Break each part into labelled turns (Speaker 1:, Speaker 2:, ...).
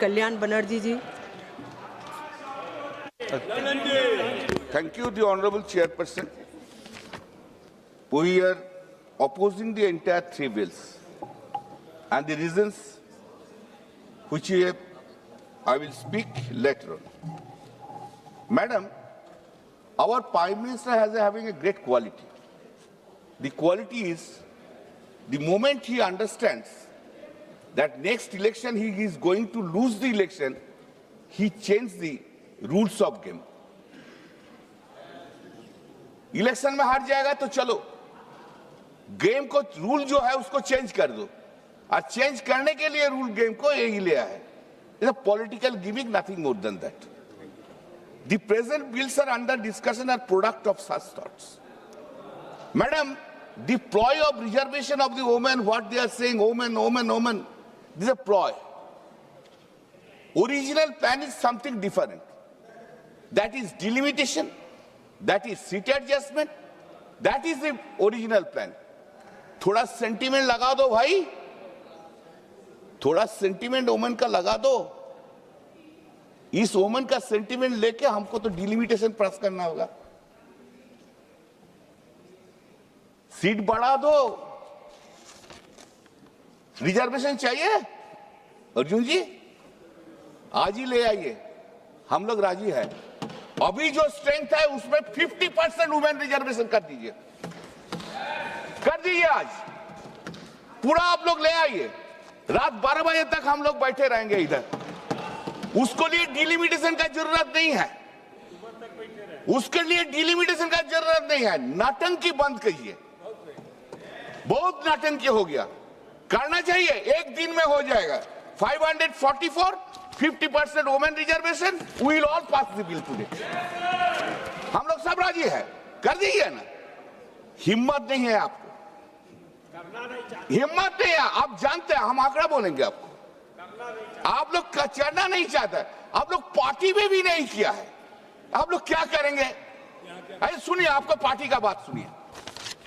Speaker 1: Kalyan Banerjee ji.
Speaker 2: Thank you, the Honorable Chairperson. We are opposing the entire three bills, and the reasons which I will speak later on. Madam, our Prime Minister has having a great quality. The quality is the moment he understands that next election he is going to lose the election, he changed the rules of game. Election में हार जाएगा तो चलो, game को rule जो है उसको change कर दो, और चेंज करने के लिए रूल गेम को यही लिया है. It's a political gimmick, nothing more than that. The present bills are under discussion are product of such thoughts. Madam, the ploy of reservation of the women, what they are saying, women, this is a ploy. Original plan is something different. That is delimitation, that is seat adjustment, that is the original plan. थोड़ा sentiment लगा दो भाई, थोड़ा sentiment women का लगा दो. इस women का सेंटीमेंट लेके हमको तो डिलिमिटेशन पास करना होगा. सीट बढ़ा दो, रिजर्वेशन चाहिए अर्जुन जी, आज ही ले आइए, हम लोग राजी है. अभी जो स्ट्रेंथ है उसमें 50% वुमेन रिजर्वेशन कर दीजिए, आज पूरा आप लोग ले आइए. रात 12 बजे तक हम लोग बैठे रहेंगे इधर. उसको लिए डिलिमिटेशन का जरूरत नहीं है, उसके लिए डिलिमिटेशन का जरूरत नहीं है. नाटंकी बंद कीजिए, बहुत नाटंकी हो गया. करना चाहिए, एक दिन में हो जाएगा. 544, 50% women reservation, we will all pass the bill today. हम लोग सब राजी है, कर दीजिए ना. हिम्मत नहीं है आपको, हिम्मत नहीं है. आप जानते हैं हम आंकड़ा बोलेंगे आपको. आप लोग चढ़ना नहीं चाहते, आप लोग पार्टी में भी नहीं किया है. आप लोग क्या करेंगे? अरे सुनिए, आपको पार्टी का बात सुनिए,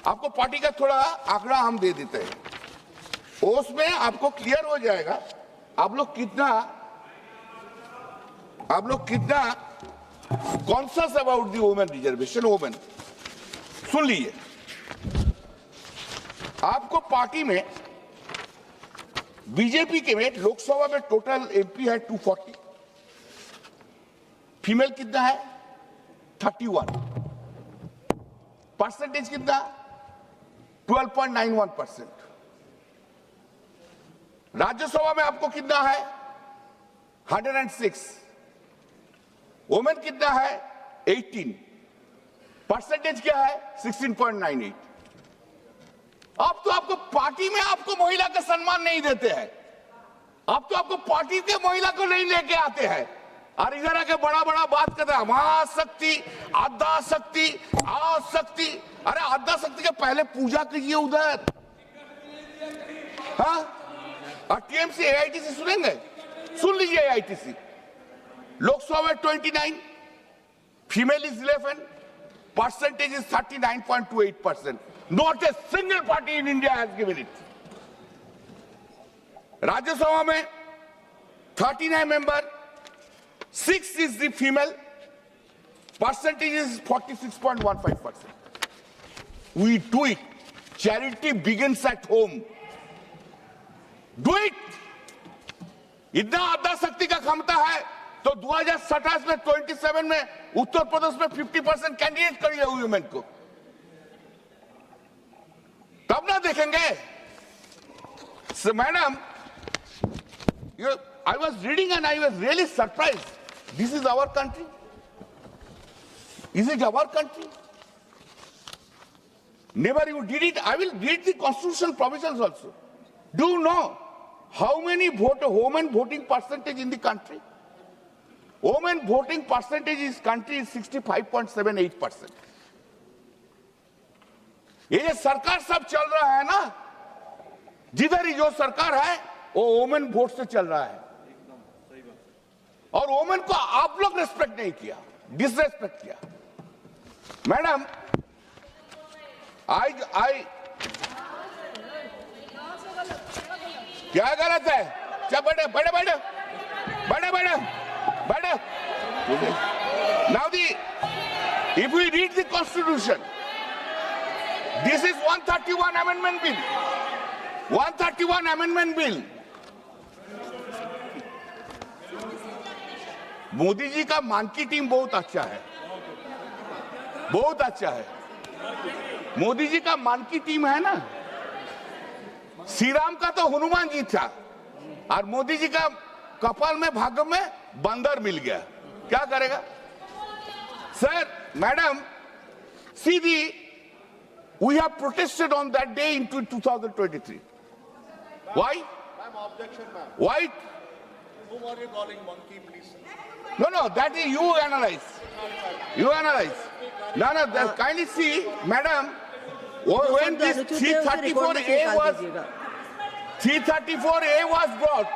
Speaker 2: आपको पार्टी का थोड़ा आंकड़ा हम दे देते हैं, उसमें आपको क्लियर हो जाएगा आप लोग कितना conscious about the women reservation. Women सुन लीजिए, आपको पार्टी में बीजेपी के में लोकसभा में टोटल एमपी है 240, फीमेल कितना है 31, परसेंटेज कितना 12.91%. राज्यसभा में आपको कितना है 106, वुमेन कितना है 18, परसेंटेज क्या है 16.98. अब तो आपको पार्टी में आपको महिला का सम्मान नहीं देते हैं, अब तो आपको पार्टी के महिला को नहीं लेके आते हैं, और इधर आके बड़ा बड़ा बात करते हैं महाशक्ति, आद्या शक्ति, आशक्ति. अरे आद्या शक्ति के पहले पूजा कीजिए उधर. हाँ, और टीएमसी एआईटीसी सुनेंगे, सुन लीजिए. एआईटीसी लोकसभा में 29, female is 11, percentage is 39.28%. Not a single party in India has given it. Rajya Sabha में 39 member, 6 is the female, percentage is 46.15%. We do it. Charity begins at home. Do it. इतना आद्या शक्ति का क्षमता है तो 2027 में 27 में उत्तर प्रदेश में 50% कैंडिडेट करिए वुमेन को, तब ना देखेंगे. So, madam, I was reading and I was really surprised. This is our country. Is it our country? Never you did it. I will read the constitutional provisions also. Do you know how many women voting percentage in the country? Women voting percentage in this country is 65.78%. ये जो सरकार सब चल रहा है ना, जिधर ही जो सरकार है वो वोमेन वोट से चल रहा है, और वोमेन को आप लोग रेस्पेक्ट नहीं किया, डिसरेस्पेक्ट किया. मैडम, आई क्या गलत है? चल बैठे बैठे बैठे Now if we read the Constitution, this is 131 Amendment Bill. 131 Amendment Bill. Modi ji का मान की टीम बहुत अच्छा है, बहुत अच्छा है। मोदी जी का मान की टीम है ना, श्री राम का तो हनुमान जी था और मोदी जी का कपाल में भाग्य में बंदर मिल गया, क्या करेगा? Sir, madam, see, we have protested on that day in 2023. Why?
Speaker 1: Ma'am, objection, ma'am.
Speaker 2: Why?
Speaker 1: Whom are you calling monkey, please?
Speaker 2: No, that is you analyze. You analyze. No, kindly see, madam, when this 334A was brought,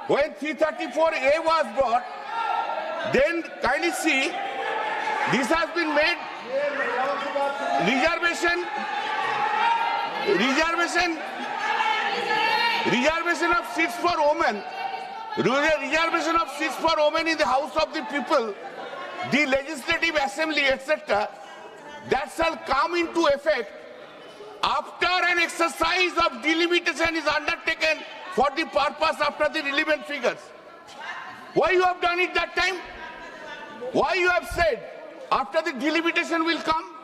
Speaker 2: when 334A was brought, then kindly see, this has been made reservation of seats for women. Reservation of seats for women in the House of the People, the Legislative Assembly, etc. That shall come into effect after an exercise of delimitation is undertaken for the purpose after the relevant figures. Why you have done it that time? Why you have said after the delimitation will come?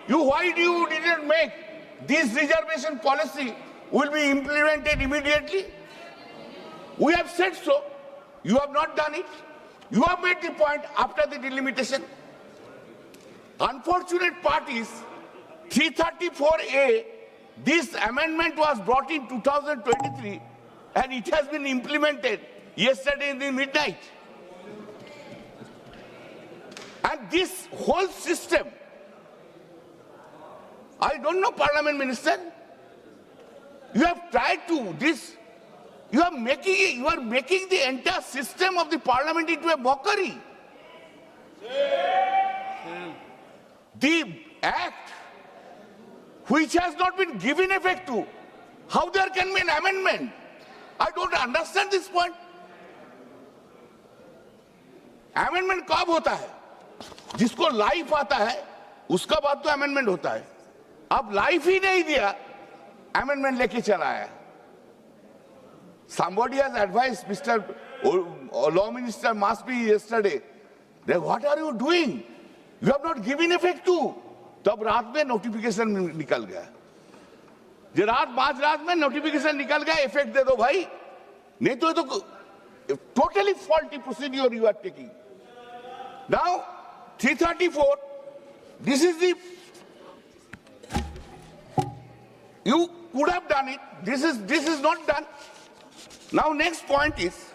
Speaker 2: Why you didn't make this reservation policy will be implemented immediately? We have said so. You have not done it. You have made the point after the delimitation. Unfortunate part is 334A, this amendment was brought in 2023 and it has been implemented yesterday in the midnight. And this whole system, I don't know, Parliament Minister, you have tried to this. You are making the entire system of the parliament into a mockery. The act which has not been given effect to, how there can be an amendment? I don't understand this point. Amendment कब होता है? जिसको life आता है, उसका बाद तो amendment होता है. अब लाइफ ही नहीं दिया, amendment लेके चला आया. Somebody has advised Mr. Law Minister must be yesterday. Then what are you doing? You have not given effect to. तब रात में नोटिफिकेशन निकल गया. जो रात में नोटिफिकेशन निकल गया, इफेक्ट दे दो भाई. नहीं तो totally faulty procedure you are taking. Now 334. This is the. You could have done it. This is not done. Now next point is,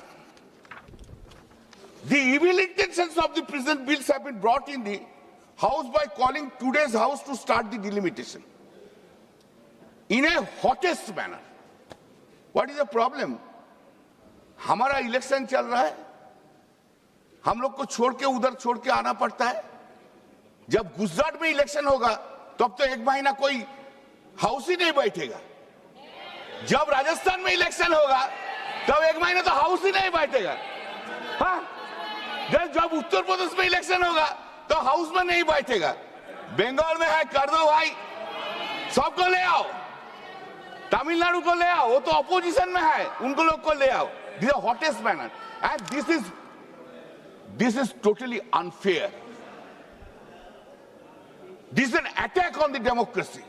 Speaker 2: the evil intentions of the present bills have been brought in the House by calling today's House to start the delimitation in a hottest manner. What is the problem? हमारा election चल रहा है, हम लोग को छोड़ के उधर छोड़ के आना पड़ता है. जब गुजरात में इलेक्शन होगा तब तो एक महीना कोई हाउस ही नहीं बैठेगा. जब राजस्थान में इलेक्शन होगा तब एक महीने तो हाउस ही नहीं बैठेगा. हाँ, जब उत्तर प्रदेश में इलेक्शन होगा तो हाउस में नहीं बैठेगा. बंगाल में है, कर दो भाई, सबको ले आओ. तमिलनाडु को ले आओ, वो तो अपोजिशन में है, उनको लोग को ले आओ. This is the hottest manner, and this is totally unfair. This is an attack on the democracy.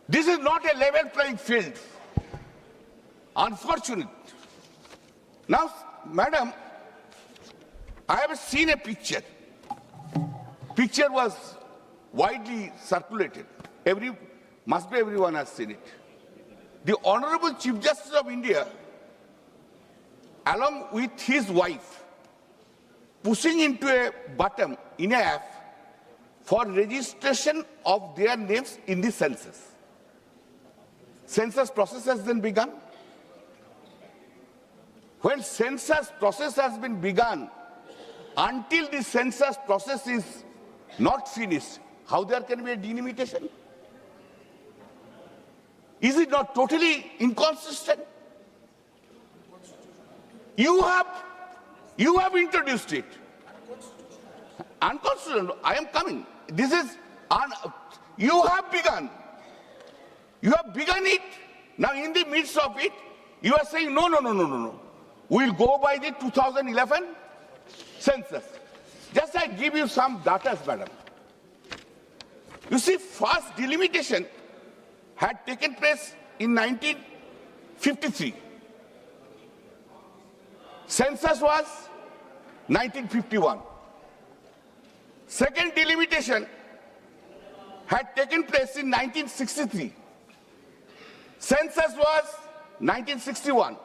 Speaker 2: This is not a level playing field. Unfortunate. Now, madam, I have seen a picture. Picture was widely circulated. Must be everyone has seen it. The Honorable Chief Justice of India, along with his wife, pushing into a button in a app for registration of their names in the census. Census process has then begun. When census process has been begun, until the census process is not finished, how there can be a delimitation? Is it not totally inconsistent? You You have introduced it. Unconstitutional. I am coming. This is you have begun. You have begun it. Now, in the midst of it, you are saying no. We'll go by the 2011 census. Just I give you some data, madam. You see, first delimitation had taken place in 1953. Census was 1951. Second delimitation had taken place in 1963. Census was 1961.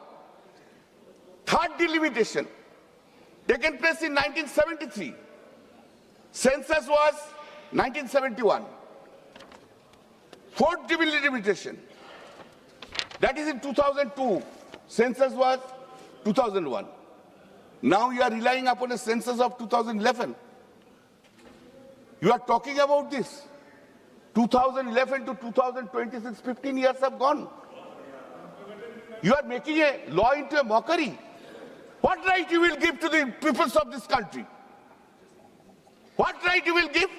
Speaker 2: Third delimitation taken place in 1973. Census was 1971. Fourth delimitation, that is in 2002. Census was 2001. Now you are relying upon a census of 2011. You are talking about this. 2011 to 2026, 15 years have gone. You are making a law into a mockery. What right you will give to the peoples of this country? What right you will give?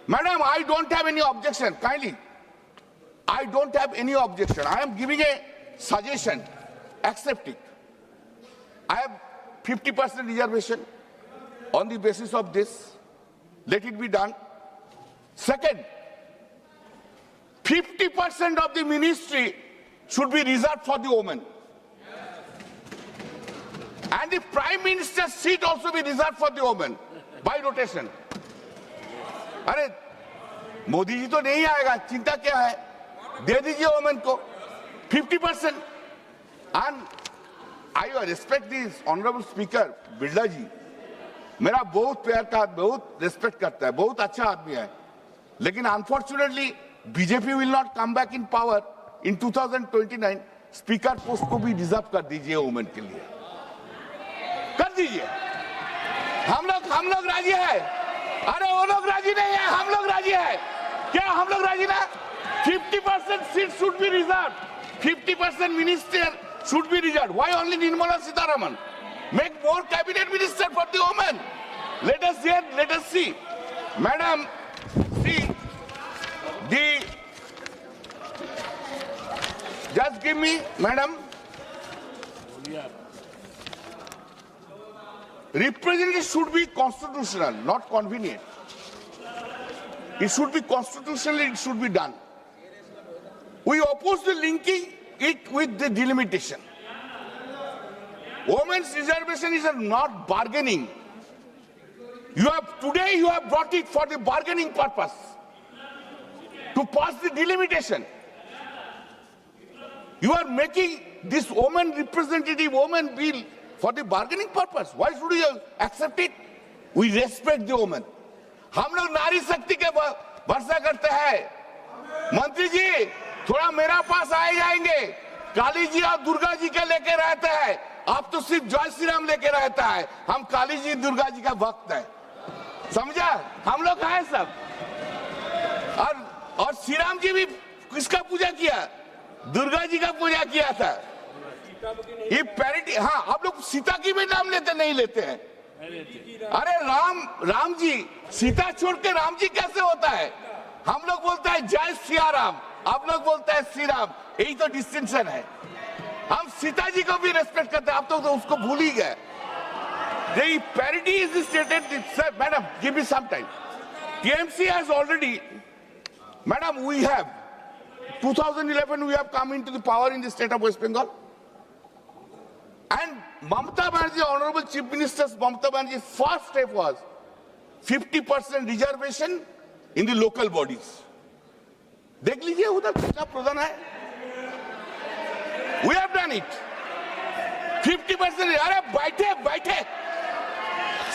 Speaker 2: Madam, I don't have any objection, kindly. I don't have any objection. I am giving a suggestion. Accept it. I have 50% reservation on the basis of this. Let it be done. Second, 50% of the ministry should be reserved for the women. And the Prime Minister's seat also be reserved for the women by rotation. अरे मोदी जी तो नहीं आएगा, चिंता क्या है? दे दीजिए women को 50%. And I respect this honorable speaker Birla जी, मेरा बहुत प्यार का, बहुत रेस्पेक्ट करता है, बहुत अच्छा आदमी है. लेकिन unfortunately BJP will not come back in power in 2029. Speaker post को भी रिजर्व कर दीजिए वोमेन के लिए, कर दीजिए. हम लोग राजी है. अरे वो लोग राजी नहीं है, हम लोग राजी है. क्या हम लोग राजी ना? 50% seats should be reserved. 50% minister should be reserved. Why only Nirmala Sitharaman? Make more cabinet minister for the women. Let us hear, let us see. Madam, see, just give me, madam. Representative should be constitutional, not convenient. It should be constitutional, it should be done. We oppose the linking it with the delimitation. Women's reservation is not bargaining. Today you have brought it for the bargaining purpose, to pass the delimitation. You are making this woman representative woman bill for the bargaining purpose. Why should you accept it? We respect the woman. हम लोग नारी शक्ति के भरोसा करते हैं. मंत्री जी थोड़ा मेरा पास आए जाएंगे. काली जी और दुर्गा जी के लेके रहते हैं. आप तो सिर्फ जय श्री राम लेके रहता है. हम काली जी दुर्गा जी का भक्त है. समझा? हम लोग हैं सब. और श्री राम जी भी किसका पूजा किया? दुर्गा जी का पूजा किया था. ये पैरिटी. हाँ, आप लोग सीता की भी नाम लेते नहीं लेते हैं. अरे राम जी, सीता छोड़ के राम जी कैसे होता है? हम लोग बोलते हैं जय सिया राम, आप लोग बोलते हैं श्री राम. यही तो डिस्टिंक्शन है. हम सीता जी को भी रेस्पेक्ट करते हैं, आप तो उसको भूल ही गए. The parity is stated. Sir, madam, give me some time. TMC has already, madam, we have 2011 we have come into the power in the state of West Bengal. And Mamata Banerjee, Honorable Chief Minister's Mamata Banerjee's first step was 50% reservation in the local bodies. देख लीजिए उधर कितना प्रधान है. We have done it. 50%. अरे बैठे.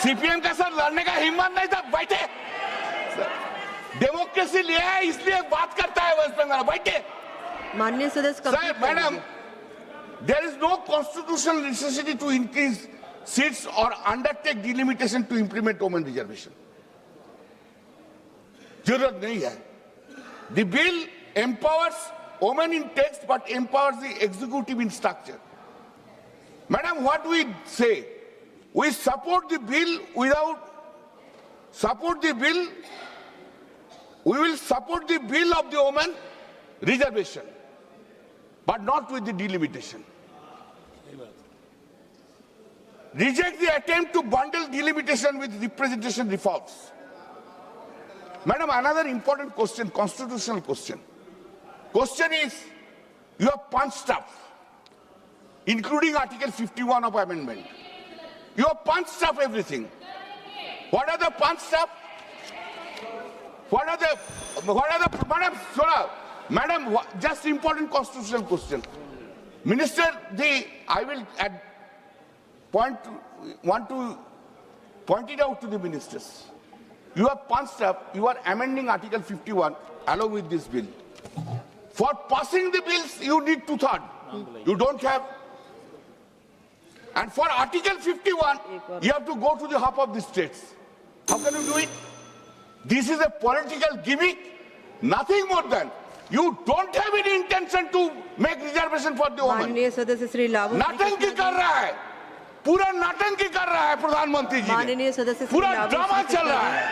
Speaker 2: CPM का sir लड़ने का हिम्मत नहीं था. बैठे. डेमोक्रेसी लिया है इसलिए बात करता है वेस्ट बंगाल. बैठे.
Speaker 3: माननीय सदस्य.
Speaker 2: Sir, madam, there is no constitutional necessity to increase seats or undertake delimitation to implement women reservation. जरूरत नहीं है. The bill empowers women in text but empowers the executive in structure. Madam, what we say, We support the bill we will support the bill of the women reservation, but not with the delimitation. Reject the attempt to bundle delimitation with representation reforms. Madam, another important question, constitutional question. Question is, you have punched up, including Article 51 of amendment. You have punched up everything. What are the punched up? Madam, just important constitutional question. Minister, I will want to point it out to the ministers. You have punched up, you are amending Article 51 along with this bill. For passing the bills, you need 2/3. You don't have. And for Article 51, you have to go to the hub of the states. How can you do it? This is a political gimmick, nothing more than. You don't have any intention to make reservation for the women.
Speaker 3: माननीय सदस्य श्री लाभू
Speaker 2: नाटंकी कर रहा है, पूरा नाटंकी कर रहा है प्रधानमंत्री जी ने।
Speaker 3: माननीय सदस्य श्री
Speaker 2: पूरा
Speaker 3: लाभू
Speaker 2: ड्रामा चल रहा है।